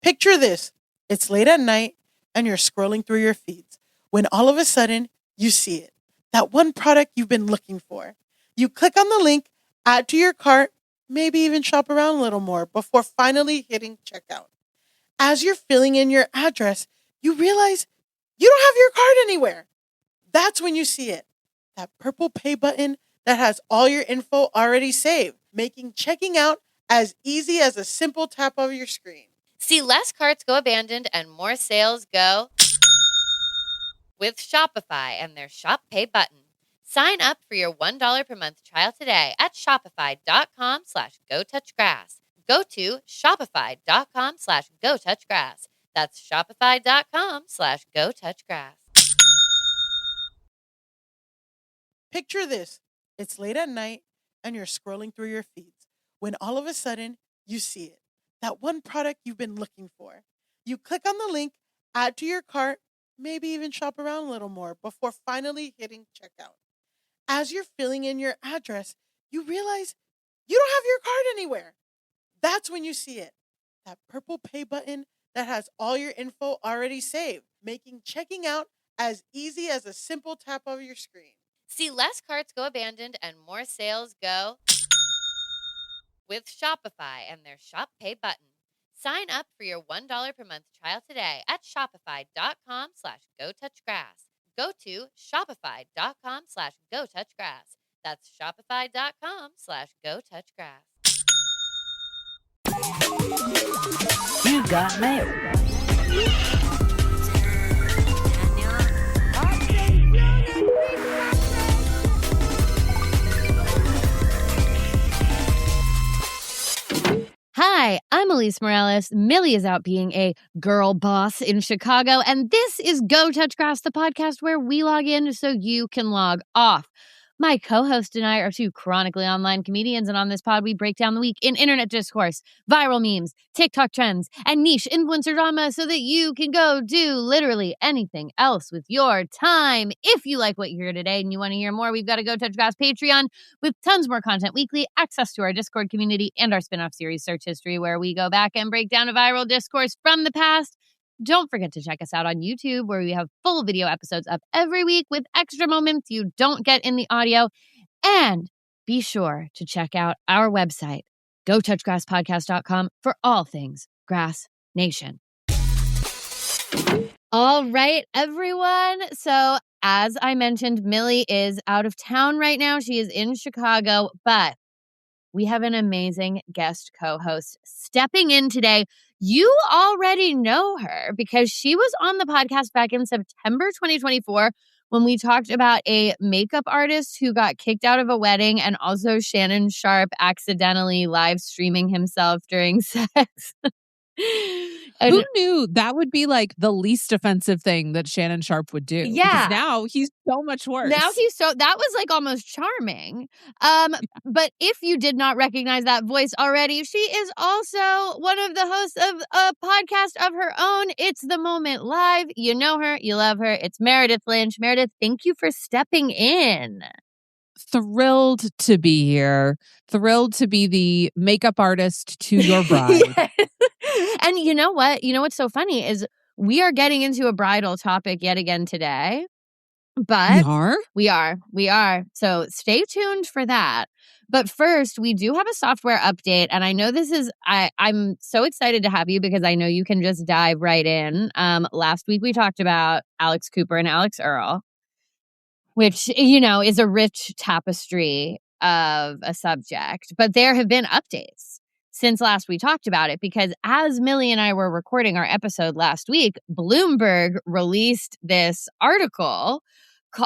Picture this. It's late at night and you're scrolling through your feeds when all of a sudden you see it. That one product you've been looking for. You click on the link, add to your cart, maybe even shop around a little more before finally hitting checkout. As you're filling in your address, you realize you don't have your card anywhere. That's when you see it. That purple pay button that has all your info already saved, making checking out as easy as a simple tap of your screen. See less carts go abandoned and more sales go with Shopify and their Shop Pay button. Sign up for your $1 per month trial today at shopify.com/GoTouchGrass. Go to shopify.com/GoTouchGrass. That's shopify.com/GoTouchGrass. Picture this. It's late at night and you're scrolling through your feeds when all of a sudden you see it. That one product you've been looking for. You click on the link, add to your cart, maybe even shop around a little more before finally hitting checkout. As you're filling in your address, you realize you don't have your card anywhere. That's when you see it. That purple pay button that has all your info already saved, making checking out as easy as a simple tap of your screen. See less carts go abandoned and more sales go with Shopify and their Shop Pay button. Sign up for your $1 per month trial today at shopify.com/GoTouchGrass. Go to shopify.com/GoTouchGrass. That's shopify.com/GoTouchGrass. You got mail. Hi, I'm Elise Morales. Millie is out being a girl boss in Chicago, and this is Go Touch Grass, the podcast where we log in so you can log off. My co-host and I are two chronically online comedians, and on this pod, we break down the week in internet discourse, viral memes, TikTok trends, and niche influencer drama so that you can go do literally anything else with your time. If you like what you hear today and you want to hear more, we've got a Go Touch Grass Patreon with tons more content weekly, access to our Discord community, and our spin-off series, Search History, where we go back and break down a viral discourse from the past. Don't forget to check us out on YouTube, where we have full video episodes up every week with extra moments you don't get in the audio. And be sure to check out our website, gotouchgrasspodcast.com, for all things Grass Nation. All right, everyone. So as I mentioned, Millie is out of town right now. She is in Chicago, but we have an amazing guest co-host stepping in today. You already know her because she was on the podcast back in September 2024 when we talked about a makeup artist who got kicked out of a wedding, and also Shannon Sharpe accidentally live streaming himself during sex. Who knew that would be like the least offensive thing that Shannon Sharpe would do? Yeah. Because now he's so much worse. Now that was like almost charming. But if you did not recognize that voice already, she is also one of the hosts of a podcast of her own. It's The Moment Live. You know her, you love her. It's Meredith Lynch. Meredith, thank you for stepping in. Thrilled to be here. Thrilled to be the makeup artist to your bride. Yes. And you know what? You know what's so funny is we are getting into a bridal topic yet again today. But we are. So stay tuned for that. But first, we do have a software update. And I know this is, I'm so excited to have you because I know you can just dive right in. Last week, we talked about Alex Cooper and Alex Earl, which, you know, is a rich tapestry of a subject. But there have been updates since last we talked about it, because as Millie and I were recording our episode last week, Bloomberg released this article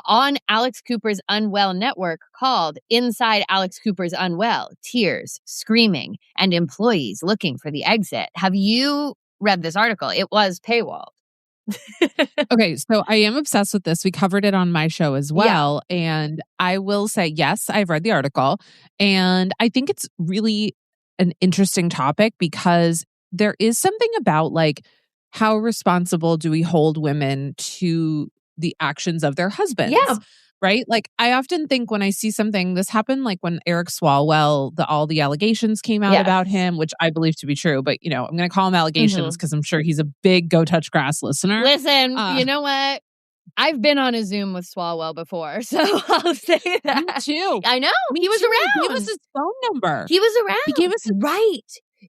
on Alex Cooper's Unwell network called Inside Alex Cooper's Unwell, Tears, Screaming, and Employees Looking for the Exit. Have you read this article? It was paywalled. Okay, so I am obsessed with this. We covered it on my show as well. Yeah. And I will say, yes, I've read the article. And I think it's really an interesting topic because there is something about like how responsible do we hold women to the actions of their husbands? Yeah. right? Like, I often think when I see something, this happened like when Eric Swalwell, all the allegations came out about him, which I believe to be true, but I'm going to call them allegations because I'm sure he's a big Go Touch Grass listener. Listen, you know what? I've been on a Zoom with Swalwell before, so I'll say that. Me too. I know. He was around. He gave us his phone number. He was around. He gave us right.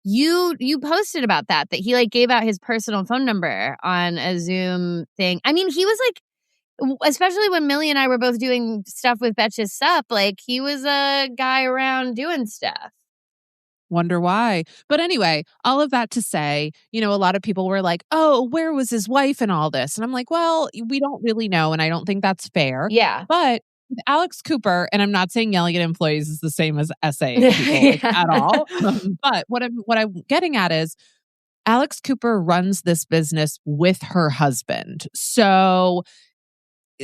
You posted about that he like gave out his personal phone number on a Zoom thing. I mean, he was like, especially when Millie and I were both doing stuff with Betches Sup, like he was a guy around doing stuff. Wonder why. But anyway, all of that to say, a lot of people were like, oh, where was his wife and all this? And I'm like, well, we don't really know. And I don't think that's fair. Yeah. But with Alex Cooper, and I'm not saying yelling at employees is the same as SA people at all. But what I'm getting at is Alex Cooper runs this business with her husband. So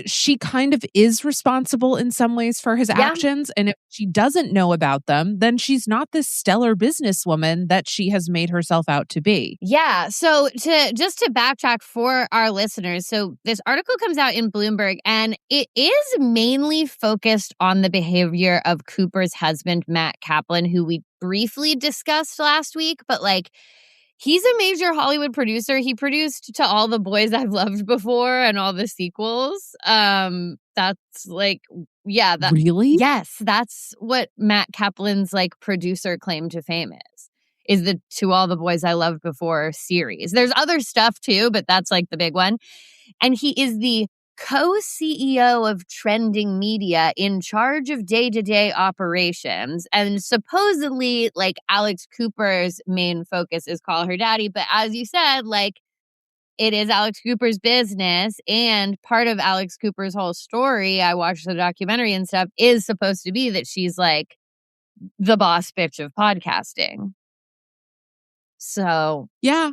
she kind of is responsible in some ways for his actions. And if she doesn't know about them, then she's not this stellar businesswoman that she has made herself out to be. Yeah. So to backtrack for our listeners, so this article comes out in Bloomberg and it is mainly focused on the behavior of Cooper's husband, Matt Kaplan, who we briefly discussed last week, but like, he's a major Hollywood producer. He produced To All the Boys I've Loved Before and all the sequels. That's like, really? Yes, that's what Matt Kaplan's like producer claim to fame is the To All the Boys I Loved Before series. There's other stuff too, but that's like the big one. And he is the co-CEO of Trending Media in charge of day-to-day operations. And supposedly, like, Alex Cooper's main focus is Call Her Daddy. But as you said, like, it is Alex Cooper's business. And part of Alex Cooper's whole story, I watched the documentary and stuff, is supposed to be that she's, like, the boss bitch of podcasting. So, yeah.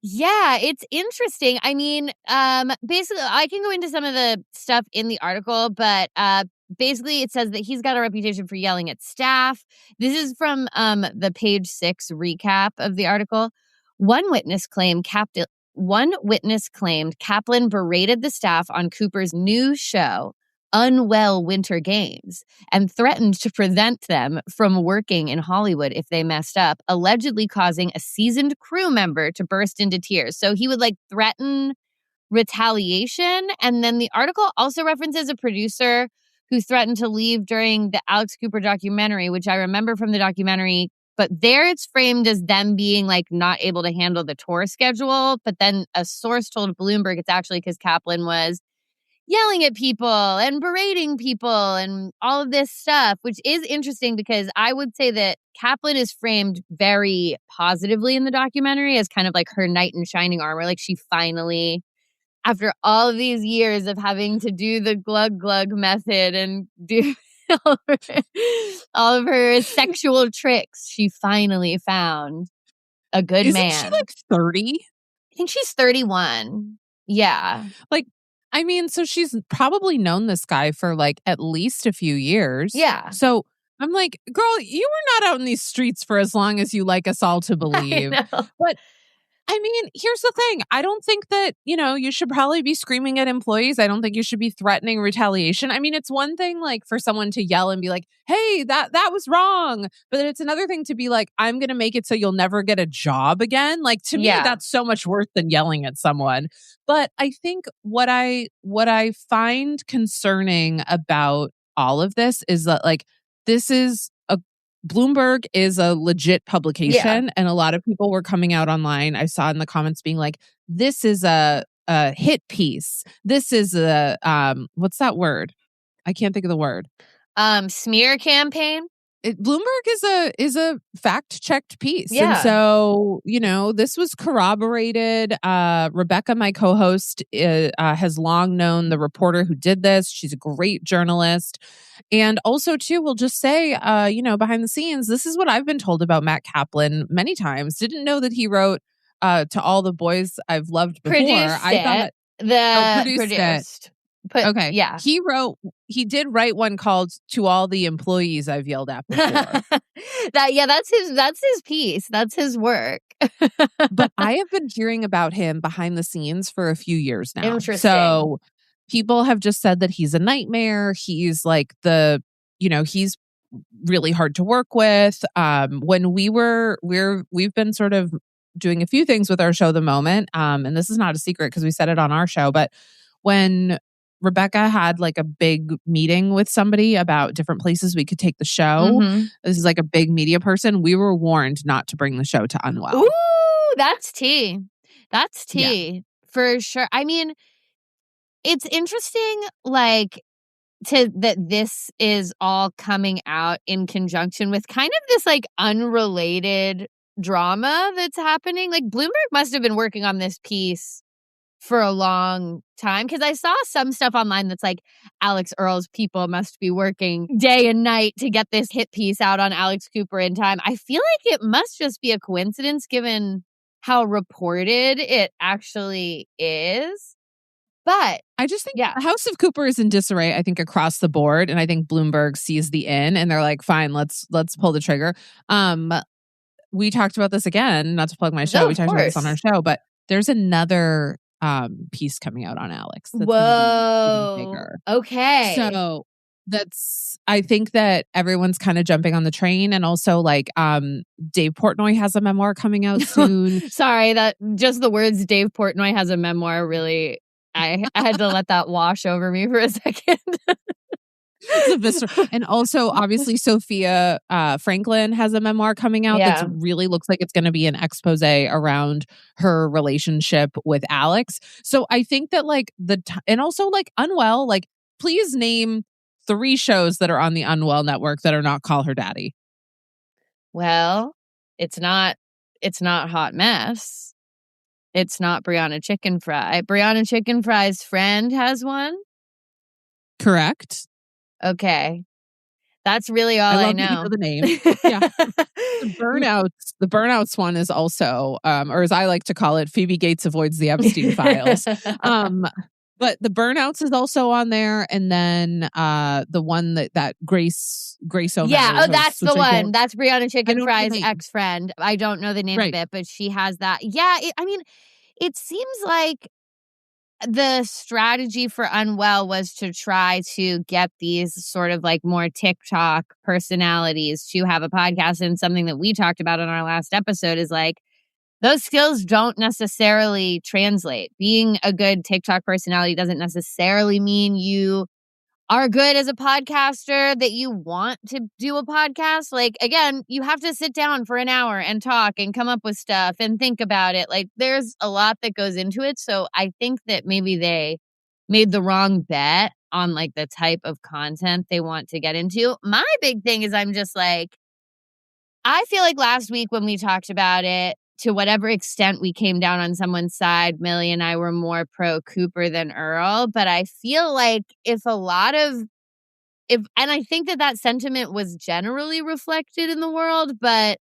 Yeah, it's interesting. I mean, basically, I can go into some of the stuff in the article, but basically it says that he's got a reputation for yelling at staff. This is from the page 6 recap of the article. One witness claimed Kaplan berated the staff on Cooper's new show, Unwell Winter Games, and threatened to prevent them from working in Hollywood if they messed up, allegedly causing a seasoned crew member to burst into tears. So he would like threaten retaliation. And then the article also references a producer who threatened to leave during the Alex Cooper documentary, which I remember from the documentary. But there it's framed as them being like not able to handle the tour schedule. But then a source told Bloomberg it's actually because Kaplan was yelling at people and berating people and all of this stuff, which is interesting because I would say that Kaplan is framed very positively in the documentary as kind of like her knight in shining armor. Like she finally, after all of these years of having to do the glug glug method and do all of her sexual tricks, she finally found a good man. Isn't she like 30? I think she's 31. Yeah. Like, I mean, so she's probably known this guy for like at least a few years. Yeah. So I'm like, girl, you were not out in these streets for as long as you like us all to believe. But I mean, here's the thing. I don't think that, you should probably be screaming at employees. I don't think you should be threatening retaliation. I mean, it's one thing like for someone to yell and be like, hey, that was wrong. But it's another thing to be like, I'm going to make it so you'll never get a job again. Like to me, that's so much worse than yelling at someone. But I think what I find concerning about all of this is that like, Bloomberg is a legit publication, and a lot of people were coming out online. I saw in the comments being like, this is a hit piece. This is a, what's that word? I can't think of the word. Smear campaign. Bloomberg is a fact-checked piece. Yeah. And so, this was corroborated. Rebecca, my co-host, has long known the reporter who did this. She's a great journalist. And also, too, we'll just say, behind the scenes, this is what I've been told about Matt Kaplan many times. Didn't know that he wrote To All the Boys I've Loved Before. Produced. Okay. Yeah. He did write one called To All the Employees I've Yelled At Before. That's his piece. That's his work. But I have been hearing about him behind the scenes for a few years now. Interesting. So people have just said that he's a nightmare. He's like he's really hard to work with. When we've been sort of doing a few things with our show, The Moment, and this is not a secret because we said it on our show, but when Rebecca had like a big meeting with somebody about different places we could take the show. Mhm. This is like a big media person. We were warned not to bring the show to Unwell. Ooh, that's tea. That's tea for sure. I mean, it's interesting, like, that this is all coming out in conjunction with kind of this like unrelated drama that's happening. Like Bloomberg must have been working on this piece for a long time, because I saw some stuff online that's like Alex Earl's people must be working day and night to get this hit piece out on Alex Cooper in time. I feel like it must just be a coincidence given how reported it actually is. But I just think the House of Cooper is in disarray, I think, across the board. And I think Bloomberg sees the in and they're like, fine, let's pull the trigger. We talked about this again, not to plug my show. No, we of talked about this on course. our show, but there's another piece coming out on Alex that's Whoa. gonna be even bigger. Okay. So I think that everyone's kind of jumping on the train, and also like Dave Portnoy has a memoir coming out soon. Sorry, that just the words Dave Portnoy has a memoir really I had to let that wash over me for a second. And also, obviously, Sophia Franklin has a memoir coming out that really looks like it's going to be an expose around her relationship with Alex. So I think that like and also like Unwell, like please name 3 shows that are on the Unwell network that are not Call Her Daddy. Well, it's not Hot Mess. It's not Brianna Chicken Fry. Brianna Chicken Fry's friend has one? Correct. Okay. That's really all I know. That you know the name. Yeah. The Burnouts one is also, or as I like to call it, Phoebe Gates avoids the Epstein files. But the Burnouts is also on there, and then the one that Grace O'Malley. Yeah, that's the one. That's Brianna Chicken Fry's ex-friend. I don't know the name of it, but she has that. Yeah, it seems like the strategy for Unwell was to try to get these sort of like more TikTok personalities to have a podcast. And something that we talked about in our last episode is like, those skills don't necessarily translate. Being a good TikTok personality doesn't necessarily mean you are good as a podcaster, that you want to do a podcast. Like, again, you have to sit down for an hour and talk and come up with stuff and think about it. Like, there's a lot that goes into it. So I think that maybe they made the wrong bet on like the type of content they want to get into. My big thing is I'm just like, I feel like last week when we talked about it, to whatever extent we came down on someone's side, Millie and I were more pro Cooper than Earl. But I feel like and I think that sentiment was generally reflected in the world, but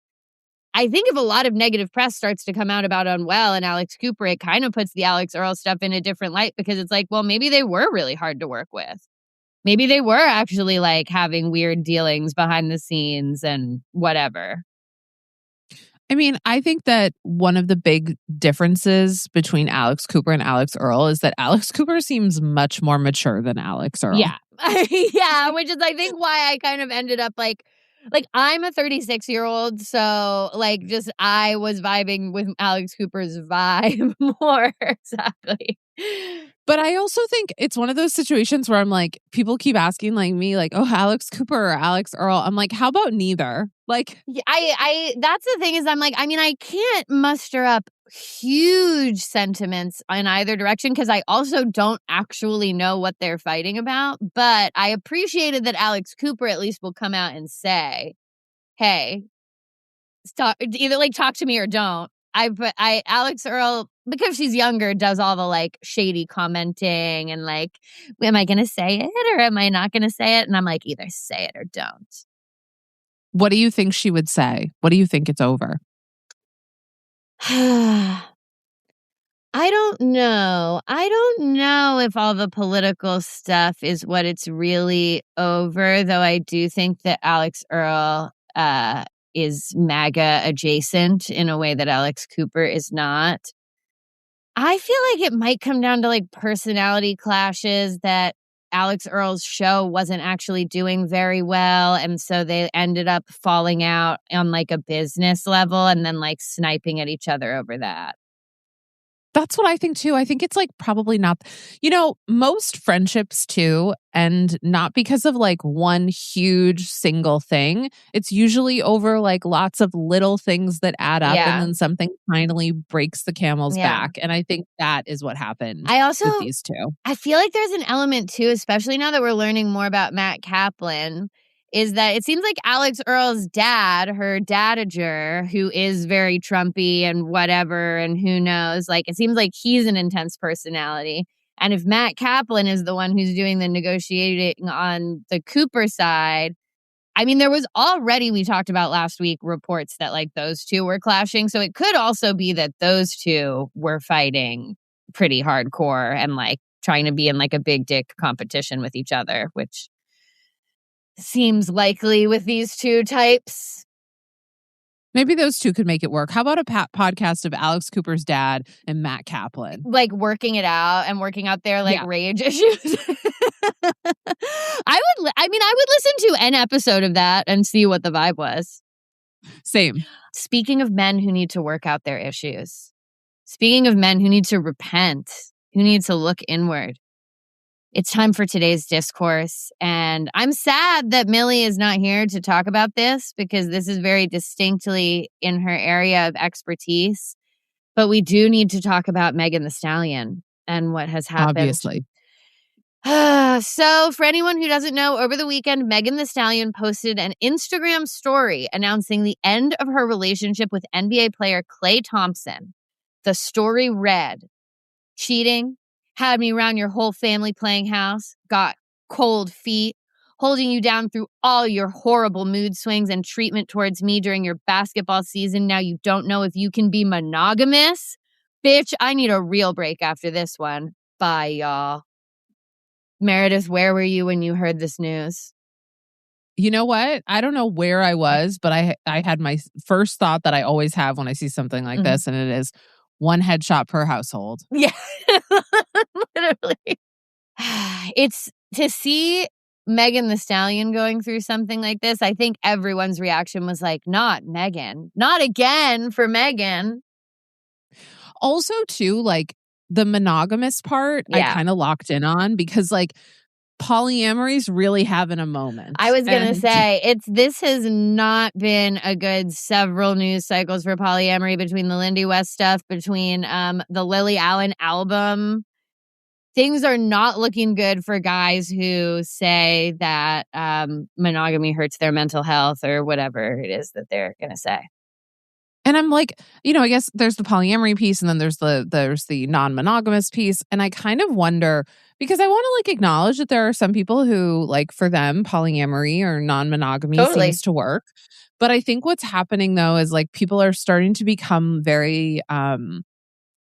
I think if a lot of negative press starts to come out about Unwell and Alex Cooper, it kind of puts the Alex Earl stuff in a different light, because it's like, well, maybe they were really hard to work with. Maybe they were actually like having weird dealings behind the scenes and whatever. I mean, I think that one of the big differences between Alex Cooper and Alex Earl is that Alex Cooper seems much more mature than Alex Earl. Yeah. Yeah, which is I think why I kind of ended up like I'm a 36-year-old, so like just I was vibing with Alex Cooper's vibe more. Exactly. But I also think it's one of those situations where I'm like, people keep asking like me, like, oh, Alex Cooper or Alex Earl. I'm like, how about neither? Like, yeah, I that's the thing is I'm like, I mean, I can't muster up huge sentiments in either direction, because I also don't actually know what they're fighting about. But I appreciated that Alex Cooper at least will come out and say, hey, either like talk to me or don't. Alex Earl, because she's younger, does all the like shady commenting and like, am I going to say it or am I not going to say it? And I'm like, either say it or don't. What do you think she would say? What do you think it's over? I don't know. I don't know if all the political stuff is what it's really over, though I do think that Alex Earl is MAGA adjacent in a way that Alex Cooper is not. I feel like it might come down to like personality clashes, that Alex Earl's show wasn't actually doing very well. And so they ended up falling out on like a business level and then like sniping at each other over that. That's what I think too. I think it's like probably not, most friendships too, and not because of like one huge single thing. It's usually over like lots of little things that add up, and then something finally breaks the camel's back. And I think that is what happened with these two. I feel like there's an element too, especially now that we're learning more about Matt Kaplan, is that it seems like Alex Earl's dad, her dadager, who is very Trumpy and whatever, and who knows, like it seems like he's an intense personality. And if Matt Kaplan is the one who's doing the negotiating on the Cooper side, I mean, there was already, we talked about last week, reports that like those two were clashing. So it could also be that those two were fighting pretty hardcore and like trying to be in like a big dick competition with each other, which seems likely with these two types. Maybe those two could make it work. How about a podcast of Alex Cooper's dad and Matt Kaplan? Like working it out and working out their like rage issues. I would listen to an episode of that and see what the vibe was. Same. Speaking of men who need to work out their issues. Speaking of men who need to repent, who need to look inward. It's time for today's discourse, and I'm sad that Millie is not here to talk about this because this is very distinctly in her area of expertise. But we do need to talk about Megan Thee Stallion and what has happened. Obviously. So for anyone who doesn't know, over the weekend, Megan Thee Stallion posted an Instagram story announcing the end of her relationship with NBA player Klay Thompson. The story read, cheating, had me around your whole family playing house, got cold feet, holding you down through all your horrible mood swings and treatment towards me during your basketball season. Now you don't know if you can be monogamous? Bitch, I need a real break after this one. Bye, y'all. Meredith, where were you when you heard this news? You know what? I don't know where I was, but I had my first thought that I always have when I see something like this, and it is one headshot per household. Yeah, literally. It's to see Megan Thee Stallion going through something like this. I think everyone's reaction was like, not Megan, not again for Megan. Also, too, like the monogamous part, I kind of locked in on because like polyamory's really having a moment. I was going to say, this has not been a good several news cycles for polyamory between the Lindy West stuff, between the Lily Allen album. Things are not looking good for guys who say that monogamy hurts their mental health or whatever it is that they're going to say. And I'm like, I guess there's the polyamory piece and then there's the non-monogamous piece. And I kind of wonder, because I want to like acknowledge that there are some people who like for them polyamory or non-monogamy seems to work. But I think what's happening though is like people are starting to become very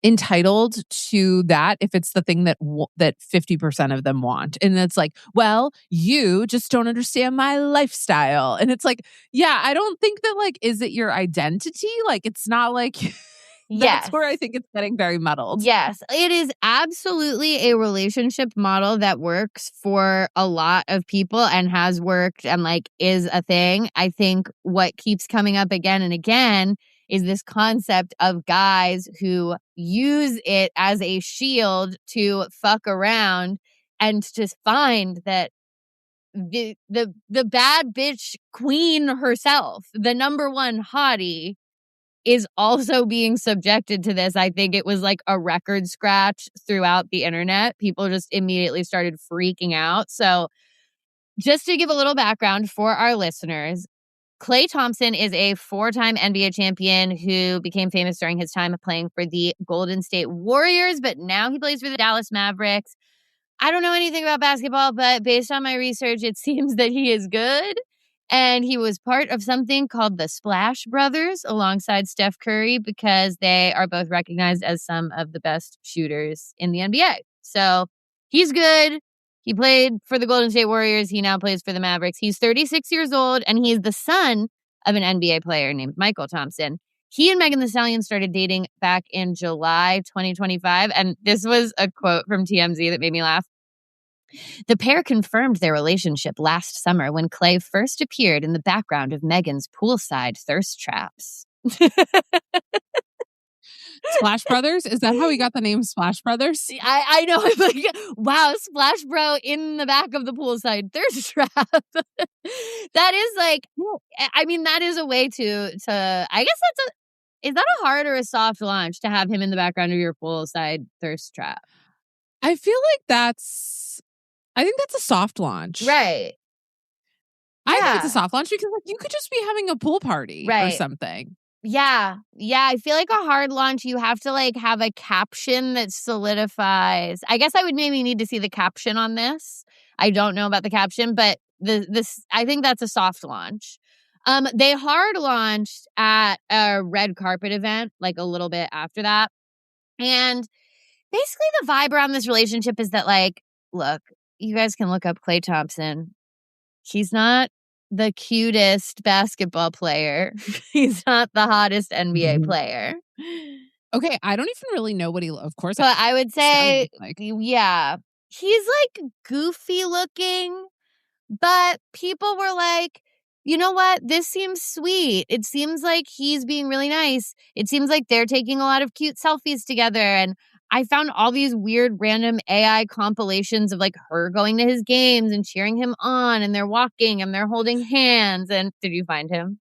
entitled to that if it's the thing that 50% of them want. And it's like, well, you just don't understand my lifestyle. And it's like, yeah, I don't think that like, is it your identity? Like, it's not like that's where I think it's getting very muddled. Yes, it is absolutely a relationship model that works for a lot of people and has worked and like is a thing. I think what keeps coming up again and again is this concept of guys who use it as a shield to fuck around and to find that the bad bitch queen herself, the number one hottie, is also being subjected to this. I think it was like a record scratch throughout the internet. People just immediately started freaking out. So just to give a little background for our listeners, Klay Thompson is a 4-time NBA champion who became famous during his time playing for the Golden State Warriors, but now he plays for the Dallas Mavericks. I don't know anything about basketball, but based on my research, it seems that he is good. And he was part of something called the Splash Brothers alongside Steph Curry because they are both recognized as some of the best shooters in the NBA. So he's good. He played for the Golden State Warriors. He now plays for the Mavericks. He's 36 years old, and he's the son of an NBA player named Michael Thompson. He and Megan Thee Stallion started dating back in July 2025. And this was a quote from TMZ that made me laugh. The pair confirmed their relationship last summer when Klay first appeared in the background of Megan's poolside thirst traps. Splash Brothers? Is that how he got the name Splash Brothers? I know. I'm like, wow, Splash Bro in the back of the poolside thirst trap. That is like, I mean, that is a way to I guess is that a hard or a soft launch to have him in the background of your poolside thirst trap? I feel like I think that's a soft launch. Right. I think it's a soft launch because like you could just be having a pool party or something. Yeah. I feel like a hard launch, you have to like have a caption that solidifies. I guess I would maybe need to see the caption on this. I don't know about the caption, but this I think that's a soft launch. They hard launched at a red carpet event, like a little bit after that. And basically the vibe around this relationship is that like, look, you guys can look up Klay Thompson. He's not the cutest basketball player. He's not the hottest NBA player. Okay, I don't even really know what of course. But I would say, like. Yeah, he's like goofy looking, but people were like, you know what? This seems sweet. It seems like he's being really nice. It seems like they're taking a lot of cute selfies together. And I found all these weird random AI compilations of like her going to his games and cheering him on, and they're walking and they're holding hands. And did you find him?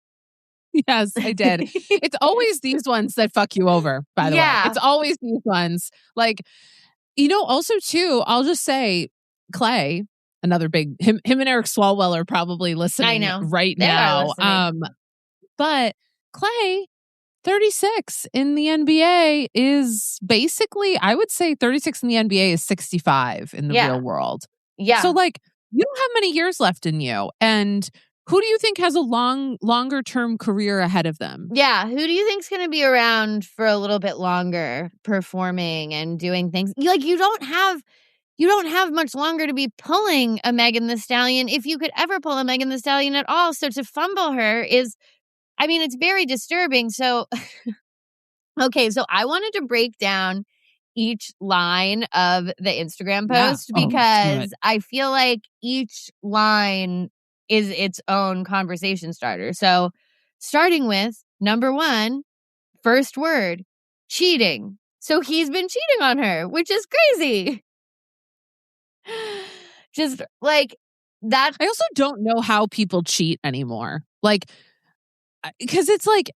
Yes, I did. It's always these ones that fuck you over, by the way. It's always these ones. Like, also too, I'll just say Klay, another big him and Eric Swalwell are probably listening right now. But Klay, 36 in the NBA is basically, I would say 36 in the NBA is 65 in the real world. Yeah. So like you don't have many years left in you. And who do you think has a longer term career ahead of them? Yeah. Who do you think's going to be around for a little bit longer performing and doing things? Like you don't have much longer to be pulling a Megan Thee Stallion if you could ever pull a Megan Thee Stallion at all. So to fumble her is, I mean, it's very disturbing. So, okay, so I wanted to break down each line of the Instagram post because I feel like each line is its own conversation starter. So starting with number 1, first word, cheating. So he's been cheating on her, which is crazy. Just like that. I also don't know how people cheat anymore. Like, because it's like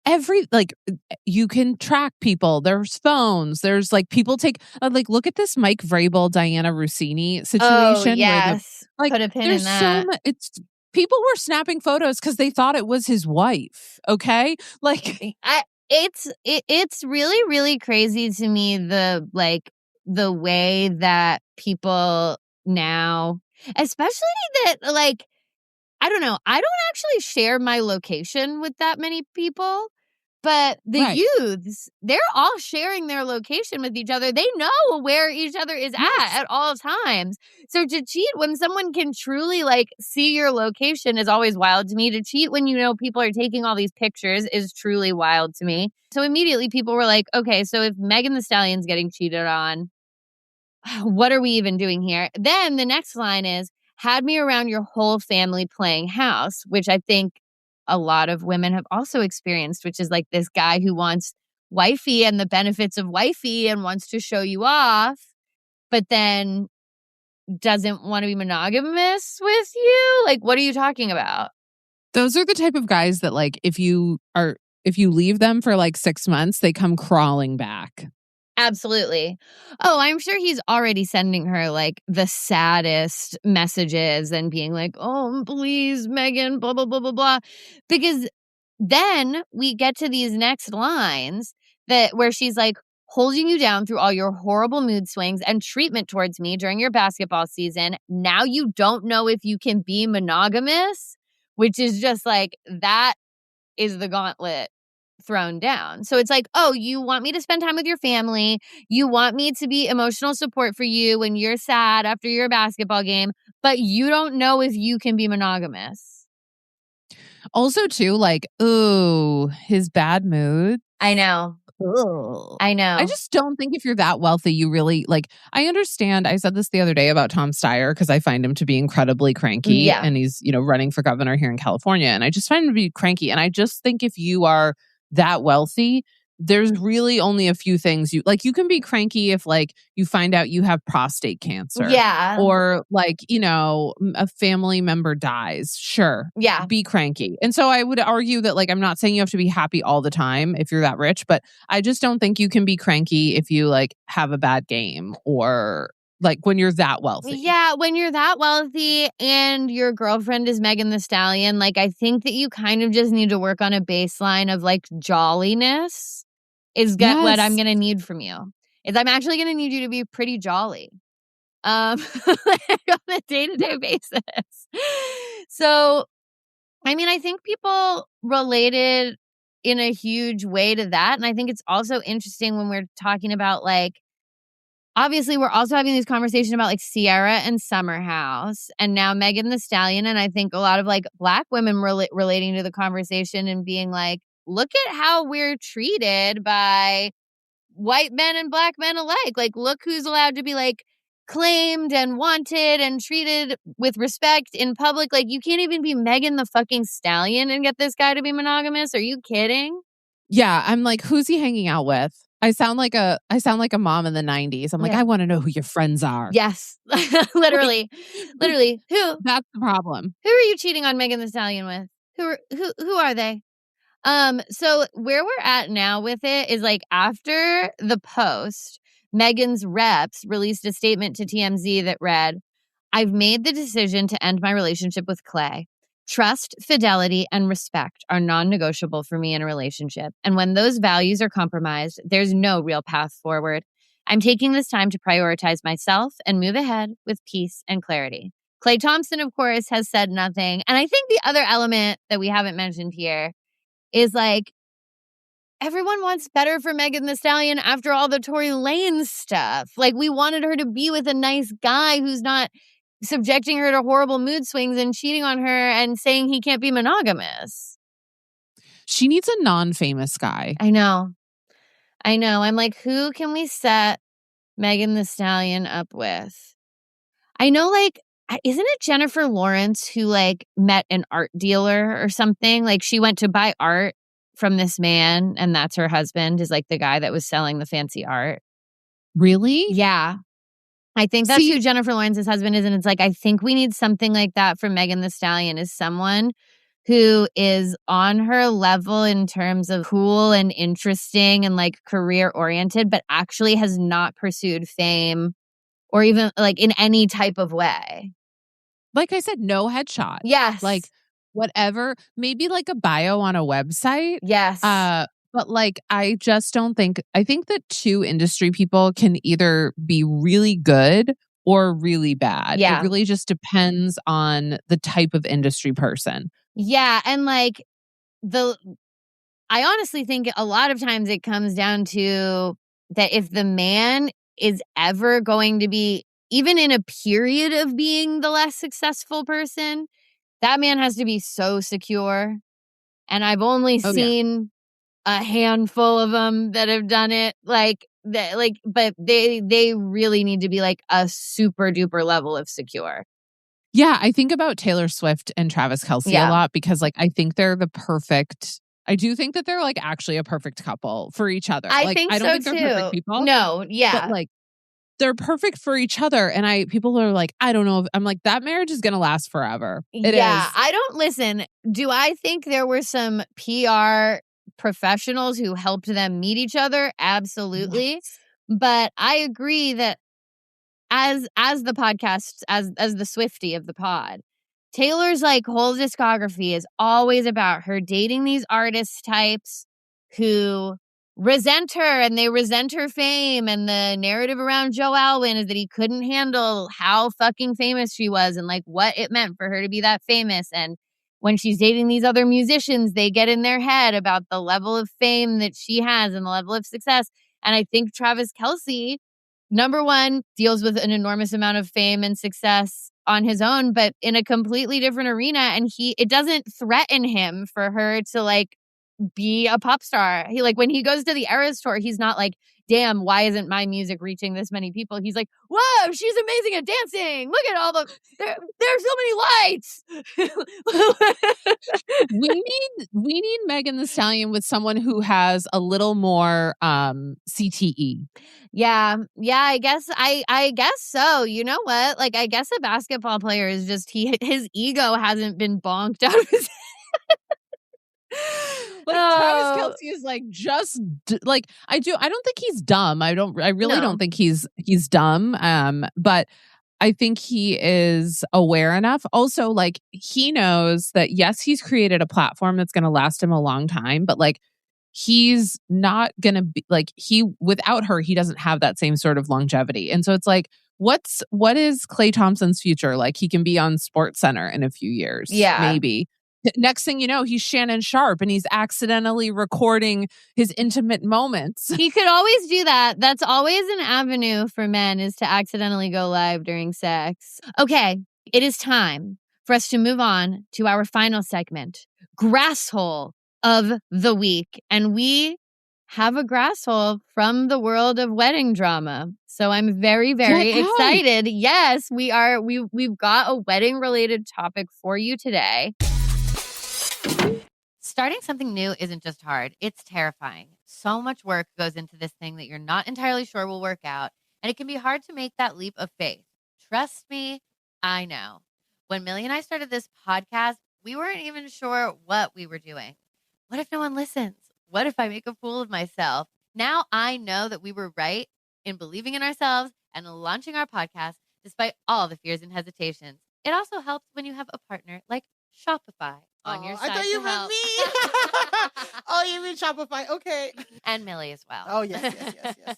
you can track people. There's phones. There's like people take like look at this Mike Vrabel, Diana Rossini situation. Oh yes, where put a pin in that. It's people were snapping photos because they thought it was his wife. Okay, like it's really really crazy to me the way that people now, especially that like. I don't know. I don't actually share my location with that many people, but the youths, they're all sharing their location with each other. They know where each other is at all times. So to cheat when someone can truly like see your location is always wild to me. To cheat when people are taking all these pictures is truly wild to me. So immediately people were like, okay, so if Megan Thee Stallion's getting cheated on, what are we even doing here? Then the next line is, had me around your whole family playing house, which I think a lot of women have also experienced, which is like this guy who wants wifey and the benefits of wifey and wants to show you off, but then doesn't want to be monogamous with you. Like, what are you talking about? Those are the type of guys that like, if you leave them for like 6 months, they come crawling back. Absolutely. Oh, I'm sure he's already sending her like the saddest messages and being like, oh, please, Megan, blah, blah, blah, blah, blah. Because then we get to these next lines where she's like holding you down through all your horrible mood swings and treatment towards me during your basketball season. Now you don't know if you can be monogamous, which is just like, that is the gauntlet thrown down. So it's like, oh, you want me to spend time with your family. You want me to be emotional support for you when you're sad after your basketball game, but you don't know if you can be monogamous. Also, too, like, ooh, his bad mood. I know. Ugh. I know. I just don't think if you're that wealthy, you really like. I understand. I said this the other day about Tom Steyer because I find him to be incredibly cranky, Yeah. and he's running for governor here in California, and I just find him to be cranky. And I just think if you are that wealthy, there's really only a few things you like. You can be cranky if like you find out you have prostate cancer, Yeah. or like a family member dies. Sure, Yeah. be cranky. And so I would argue that like I'm not saying you have to be happy all the time if you're that rich, but I just don't think you can be cranky if you like have a bad game or like when you're that wealthy. Yeah, when you're that wealthy and your girlfriend is Megan Thee Stallion, like I think that you kind of just need to work on a baseline of like jolliness is what I'm going to need from you. Is I'm actually going to need you to be pretty jolly. On a day-to-day basis. So, I mean, I think people related in a huge way to that. And I think it's also interesting when we're talking about like, obviously we're also having this conversation about like Sierra and Summer House and now Megan Thee Stallion. And I think a lot of like Black women relating to the conversation and being like, look at how we're treated by white men and Black men alike. Like, look who's allowed to be like claimed and wanted and treated with respect in public. Like, you can't even be Megan the fucking Stallion and get this guy to be monogamous. Are you kidding? Yeah, I'm like, who's he hanging out with? I sound like a mom in the 90s. I'm like, I want to know who your friends are. Yes. Literally. Who? That's the problem. Who are you cheating on Megan Thee Stallion with? Who are they? So where we're at now with it is like after the post, Megan's reps released a statement to TMZ that read, I've made the decision to end my relationship with Klay. Trust, fidelity, and respect are non-negotiable for me in a relationship. And when those values are compromised, there's no real path forward. I'm taking this time to prioritize myself and move ahead with peace and clarity. Klay Thompson, of course, has said nothing. And I think the other element that we haven't mentioned here is like, everyone wants better for Megan Thee Stallion after all the Tory Lanez stuff. Like, we wanted her to be with a nice guy who's not subjecting her to horrible mood swings and cheating on her and saying he can't be monogamous. She needs a non-famous guy. I know. I'm like, who can we set Megan Thee Stallion up with? I know, like, isn't it Jennifer Lawrence who like met an art dealer or something? Like she went to buy art from this man and that's her husband is like the guy that was selling the fancy art. Really? Yeah. I think that's who Jennifer Lawrence's husband is. And it's like, I think we need something like that for Megan Thee Stallion, is someone who is on her level in terms of cool and interesting and like career oriented, but actually has not pursued fame or even like in any type of way. Like I said, no headshot. Yes. Like whatever, maybe like a bio on a website. Yes. But like, I just don't think, I think that two industry people can either be really good or really bad. Yeah. It really just depends on the type of industry person. Yeah. And like I honestly think a lot of times it comes down to that if the man is ever going to be, even in a period of being the less successful person, that man has to be so secure. And I've only seen a handful of them that have done it. Like, but they really need to be like a super duper level of secure. Yeah, I think about Taylor Swift and Travis Kelce a lot because like I think they're the perfect. I do think that they're like actually a perfect couple for each other. I like, think I don't so think too. They're perfect people. No, yeah. But like they're perfect for each other. And people are like, I don't know. I'm like, that marriage is going to last forever. It is. I don't listen. Do I think there were some PR professionals who helped them meet each other? Absolutely. Yes. But I agree that as the podcast, as the Swiftie of the pod, Taylor's like whole discography is always about her dating these artist types who resent her and they resent her fame. And the narrative around Joe Alwyn is that he couldn't handle how fucking famous she was and like what it meant for her to be that famous. And when she's dating these other musicians, they get in their head about the level of fame that she has and the level of success. And I think Travis Kelce, number one, deals with an enormous amount of fame and success on his own, but in a completely different arena. And it doesn't threaten him for her to like be a pop star. He when he goes to the Eras tour, he's not like, damn, why isn't my music reaching this many people? He's like, whoa, she's amazing at dancing. Look at all there's so many lights. We need Megan Thee Stallion with someone who has a little more CTE. Yeah, I guess so. You know what? I guess a basketball player is just his ego hasn't been bonked out of his Travis Kelce is I don't think he's dumb. I really don't think he's dumb. But I think he is aware enough. Also, he knows that yes, he's created a platform that's going to last him a long time, but he's not going to be without her, he doesn't have that same sort of longevity. And so it's what is Klay Thompson's future? He can be on Sports Center in a few years. Yeah. Maybe. Next thing you know, he's Shannon Sharp and he's accidentally recording his intimate moments. He could always do that. That's always an avenue for men, is to accidentally go live during sex. Okay, it is time for us to move on to our final segment, Grasshole of the Week. And we have a grasshole from the world of wedding drama. So I'm very, very excited. Yes, we are. We've got a wedding related topic for you today. Starting something new isn't just hard, it's terrifying. So much work goes into this thing that you're not entirely sure will work out, and it can be hard to make that leap of faith. Trust me, I know. When Millie and I started this podcast, we weren't even sure what we were doing. What if no one listens? What if I make a fool of myself? Now I know that we were right in believing in ourselves and launching our podcast despite all the fears and hesitations. It also helps when you have a partner like Shopify on your side. I thought you meant me. Oh, you mean Shopify. Okay. And Millie as well. Oh, yes.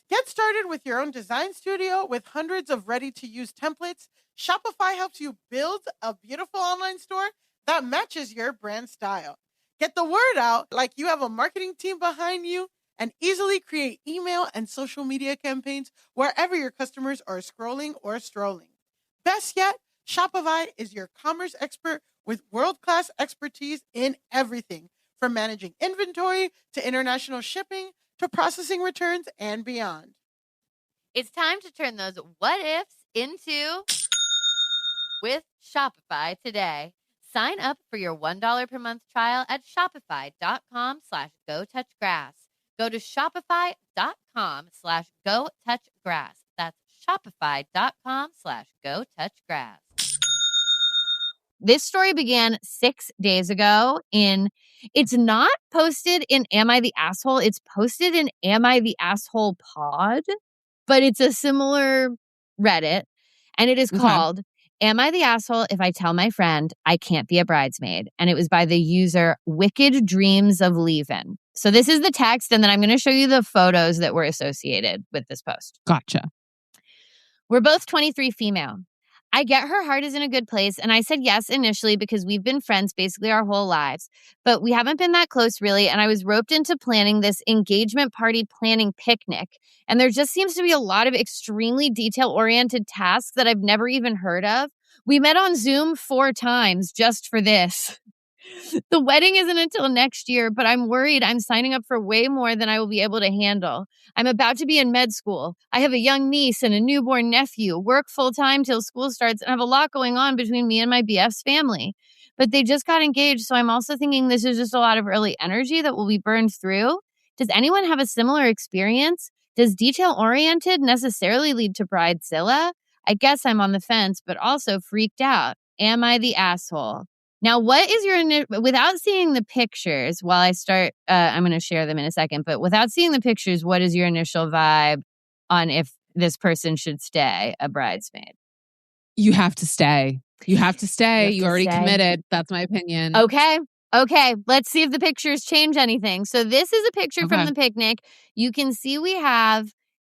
Get started with your own design studio with hundreds of ready-to-use templates. Shopify helps you build a beautiful online store that matches your brand style. Get the word out like you have a marketing team behind you and easily create email and social media campaigns wherever your customers are scrolling or strolling. Best yet, Shopify is your commerce expert with world-class expertise in everything from managing inventory to international shipping to processing returns and beyond. It's time to turn those what ifs into with Shopify today. Sign up for your $1 per month trial at shopify.com/GoTouchGrass. Go to shopify.com/GoTouchGrass. That's shopify.com/GoTouchGrass. This story began 6 days ago it's not posted in Am I the Asshole? It's posted in Am I the Asshole Pod, but it's a similar Reddit, and it is called Am I the Asshole If I Tell My Friend I Can't Be a Bridesmaid? And it was by the user Wicked Dreams of Leavin'. So this is the text, and then I'm going to show you the photos that were associated with this post. Gotcha. We're both 23 female. I get her heart is in a good place, and I said yes initially because we've been friends basically our whole lives, but we haven't been that close really, and I was roped into planning this engagement party planning picnic, and there just seems to be a lot of extremely detail-oriented tasks that I've never even heard of. We met on Zoom 4 times just for this. The wedding isn't until next year, but I'm worried I'm signing up for way more than I will be able to handle. I'm about to be in med school. I have a young niece and a newborn nephew, work full-time till school starts, and have a lot going on between me and my BF's family. But they just got engaged, so I'm also thinking this is just a lot of early energy that will be burned through. Does anyone have a similar experience? Does detail-oriented necessarily lead to bridezilla? I guess I'm on the fence, but also freaked out. Am I the asshole? Now, what is your, without seeing the pictures, while I start, I'm going to share them in a second, but without seeing the pictures, what is your initial vibe on if this person should stay a bridesmaid? You have to stay. You have to stay. You already committed. That's my opinion. Okay. Let's see if the pictures change anything. So this is a picture from the picnic. You can see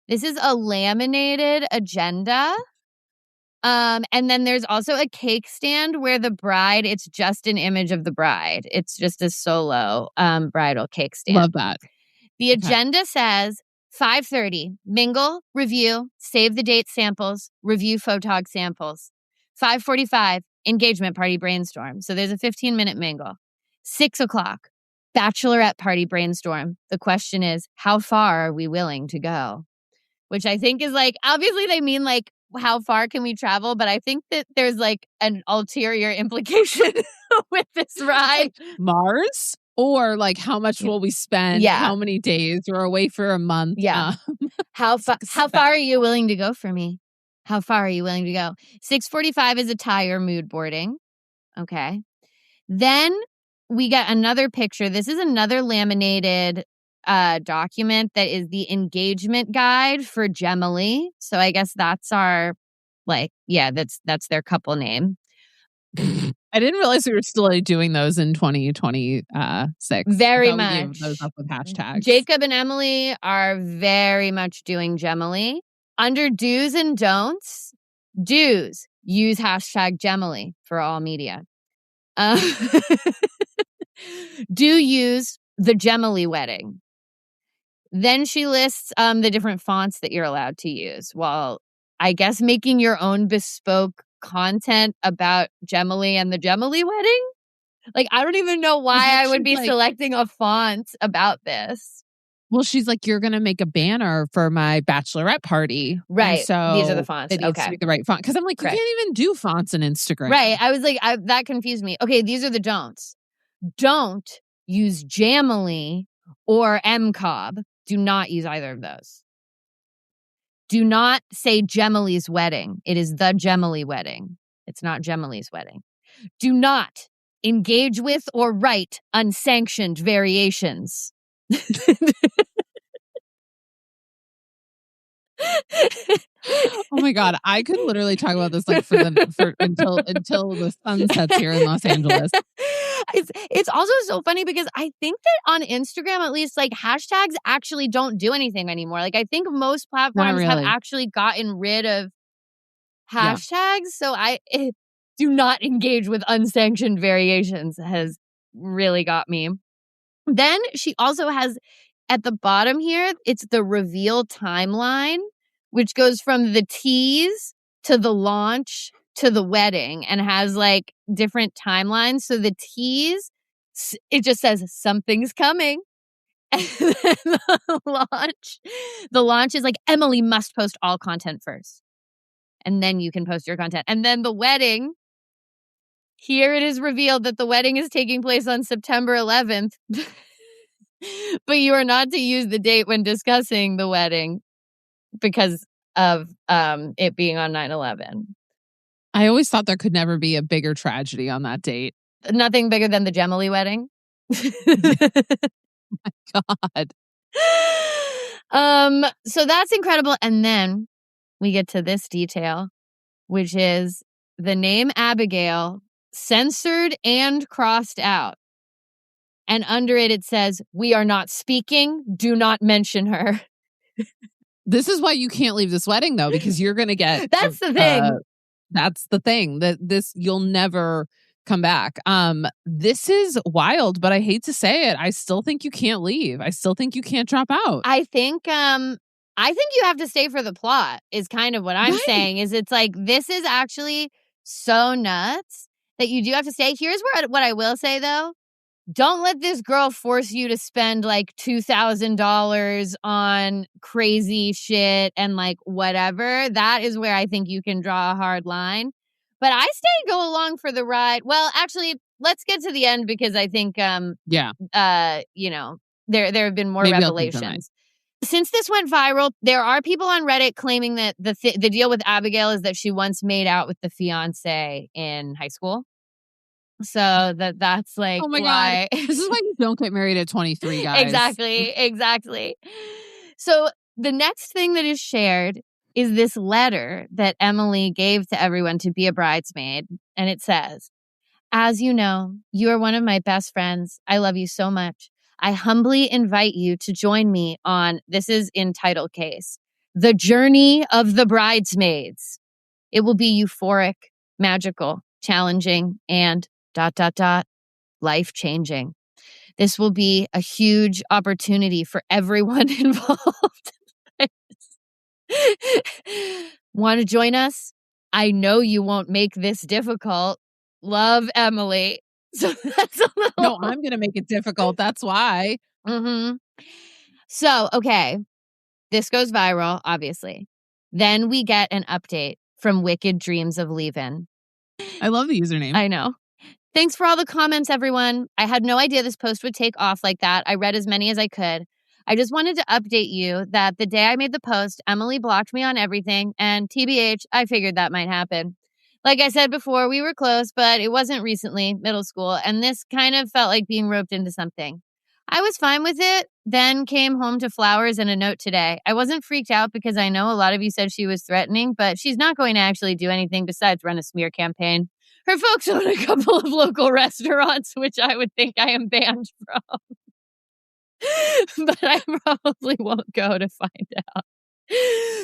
this is a laminated agenda. And then there's also a cake stand where the bride, it's just an image of the bride. It's just a solo bridal cake stand. Love that. The agenda says 5:30, mingle, review, save the date samples, review photog samples. 5:45, engagement party brainstorm. So there's a 15-minute mingle. 6 o'clock, Bachelorette party brainstorm. The question is, how far are we willing to go? Which I think is like, obviously they mean like, how far can we travel? But I think that there's like an ulterior implication with this ride. Like Mars? Or like how much will we spend? Yeah. How many days? We're away for a month. Yeah. How far are you willing to go for me? How far are you willing to go? 6:45 is attire mood boarding. Okay. Then we get another picture. This is another laminated document that is the engagement guide for Jemily. So I guess that's our that's their couple name. I didn't realize we were still doing those in 2026. Very We much. gave those up with hashtags. Jacob and Emily are very much doing Jemily. Under do's and don'ts, do's, use hashtag Jemily for all media. Do use the Jemily wedding. Then she lists the different fonts that you're allowed to use. Well, I guess making your own bespoke content about Jemily and the Jemily wedding. Like, I don't even know why I would be selecting a font about this. Well, she's like, you're going to make a banner for my bachelorette party. Right. And so these are the fonts. It needs to be the right font. Because I'm like, Correct. You can't even do fonts in Instagram. Right. I was like, that confused me. Okay, these are the don'ts. Don't use Jemily or MCOB. Do not use either of those. Do not say Jemily's wedding. It is the Jemily wedding. It's not Jemily's wedding. Do not engage with or write unsanctioned variations. Oh my God. I could literally talk about this like until the sun sets here in Los Angeles. It's also so funny because I think that on Instagram, at least, like hashtags actually don't do anything anymore. Like I think most platforms have actually gotten rid of hashtags. Yeah. So do not engage with unsanctioned variations has really got me. Then she also has at the bottom here, it's the reveal timeline, which goes from the tease to the launch to the wedding and has like different timelines. So the tease, it just says something's coming. And then the launch is like, Emily must post all content first. And then you can post your content. And then the wedding, here it is revealed that the wedding is taking place on September 11th. But you are not to use the date when discussing the wedding because of it being on 9/11. I always thought there could never be a bigger tragedy on that date. Nothing bigger than the Jemily wedding. Oh my God. So that's incredible. And then we get to this detail, which is the name Abigail censored and crossed out. And under it, it says, "We are not speaking. Do not mention her." This is why you can't leave this wedding, though, because you're going to get... That's the thing. That's the thing. You'll never come back. This is wild, but I hate to say it. I still think you can't leave. I still think you can't drop out. I think you have to stay for the plot is kind of what I'm saying. Is it's like, this is actually so nuts that you do have to stay. Here's what I will say, though. Don't let this girl force you to spend like $2,000 on crazy shit and like whatever. That is where I think you can draw a hard line. But I stay and go along for the ride. Well, actually, let's get to the end because I think there have been more revelations. Since this went viral, there are people on Reddit claiming that the deal with Abigail is that she once made out with the fiance in high school. So that's like, oh my why. God. This is why you don't get married at 23, guys. Exactly. So the next thing that is shared is this letter that Emily gave to everyone to be a bridesmaid. And it says, "As you know, you are one of my best friends. I love you so much. I humbly invite you to join me on," this is in title case, "the journey of the bridesmaids. It will be euphoric, magical, challenging, and ... life-changing. This will be a huge opportunity for everyone involved." Want to join us? I know you won't make this difficult. Love, Emily. So that's a little. No, I'm going to make it difficult. That's why. Mm-hmm. So, okay. This goes viral, obviously. Then we get an update from Wicked Dreams of Leavin'. I love the username. I know. Thanks for all the comments, everyone. I had no idea this post would take off like that. I read as many as I could. I just wanted to update you that the day I made the post, Emily blocked me on everything, and TBH, I figured that might happen. Like I said before, we were close, but it wasn't recently, middle school, and this kind of felt like being roped into something. I was fine with it, then came home to flowers and a note today. I wasn't freaked out because I know a lot of you said she was threatening, but she's not going to actually do anything besides run a smear campaign. Her folks own a couple of local restaurants, which I would think I am banned from. But I probably won't go to find out.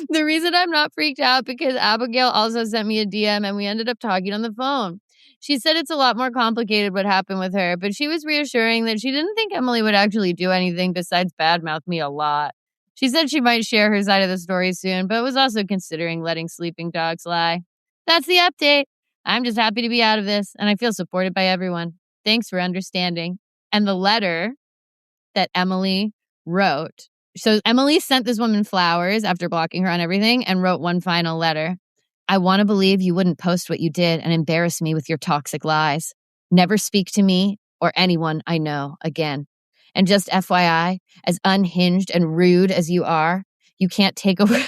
The reason I'm not freaked out because Abigail also sent me a DM and we ended up talking on the phone. She said it's a lot more complicated what happened with her, but she was reassuring that she didn't think Emily would actually do anything besides badmouth me a lot. She said she might share her side of the story soon, but was also considering letting sleeping dogs lie. That's the update. I'm just happy to be out of this, and I feel supported by everyone. Thanks for understanding. And the letter that Emily wrote. So Emily sent this woman flowers after blocking her on everything and wrote one final letter. I want to believe you wouldn't post what you did and embarrass me with your toxic lies. Never speak to me or anyone I know again. And just FYI, as unhinged and rude as you are, you can't take away...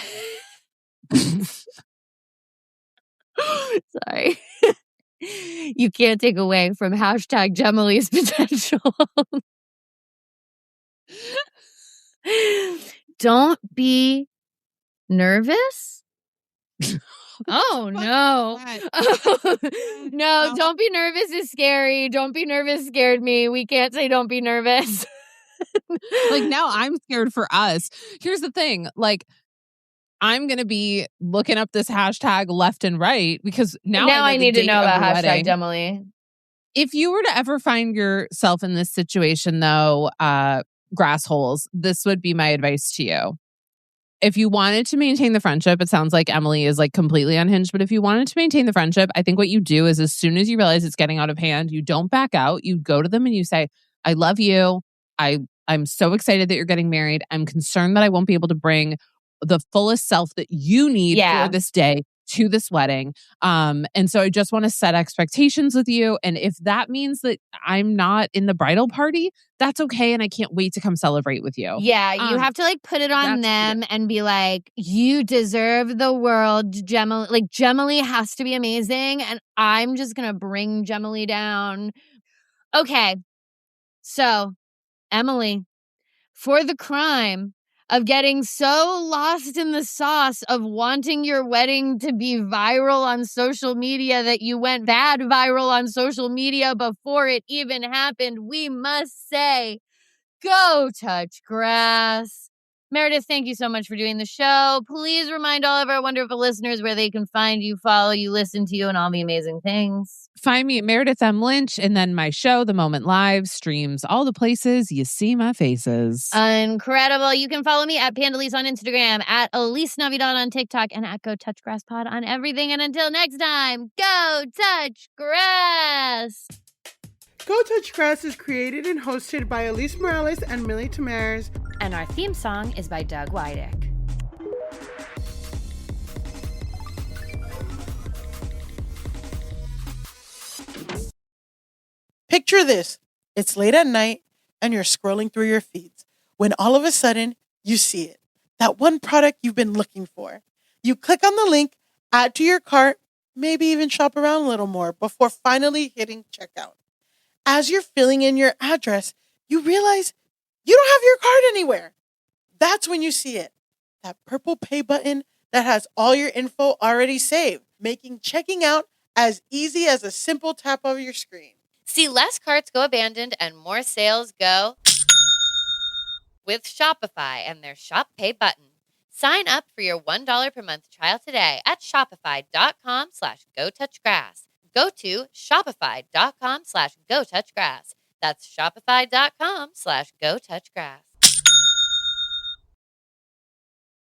Sorry. You can't take away from hashtag Jemily's potential. Don't be nervous. Oh, no. No, don't be nervous is scary. Don't be nervous scared me. We can't say don't be nervous. Like, now I'm scared for us. Here's the thing. Like, I'm going to be looking up this hashtag left and right because now I need to know about hashtag wedding. Jemily. If you were to ever find yourself in this situation, though, Grassholes, this would be my advice to you. If you wanted to maintain the friendship, it sounds like Emily is like completely unhinged, but if you wanted to maintain the friendship, I think what you do is as soon as you realize it's getting out of hand, you don't back out. You go to them and you say, I love you. I'm so excited that you're getting married. I'm concerned that I won't be able to bring the fullest self that you need for this day to this wedding. And so I just want to set expectations with you. And if that means that I'm not in the bridal party, that's okay. And I can't wait to come celebrate with you. Yeah, you have to like put it on them and be like, you deserve the world, Jemily. Like, Jemily has to be amazing. And I'm just going to bring Jemily down. Okay. So, Emily, for the crime of getting so lost in the sauce of wanting your wedding to be viral on social media that you went bad viral on social media before it even happened, we must say, go touch grass. Meredith, thank you so much for doing the show. Please remind all of our wonderful listeners where they can find you, follow you, listen to you, and all the amazing things. Find me at Meredith M. Lynch, and then my show, The Moment Live, streams all the places you see my faces. Incredible. You can follow me at Pandalise on Instagram, at Elise Navidad on TikTok, and at Go Touch Grass Pod on everything. And until next time, go touch grass. Go Touch Grass is created and hosted by Elise Morales and Millie Tamares. And our theme song is by Doug Wydick. Picture this. It's late at night and you're scrolling through your feeds when all of a sudden you see it. That one product you've been looking for. You click on the link, add to your cart, maybe even shop around a little more before finally hitting checkout. As you're filling in your address, you realize you don't have your card anywhere. That's when you see it. That purple pay button that has all your info already saved, making checking out as easy as a simple tap of your screen. See less carts go abandoned and more sales go with Shopify and their Shop Pay button. Sign up for your $1 per month trial today at shopify.com/GoTouchGrass. Go to shopify.com/GoTouchGrass. That's shopify.com/GoTouchGrass.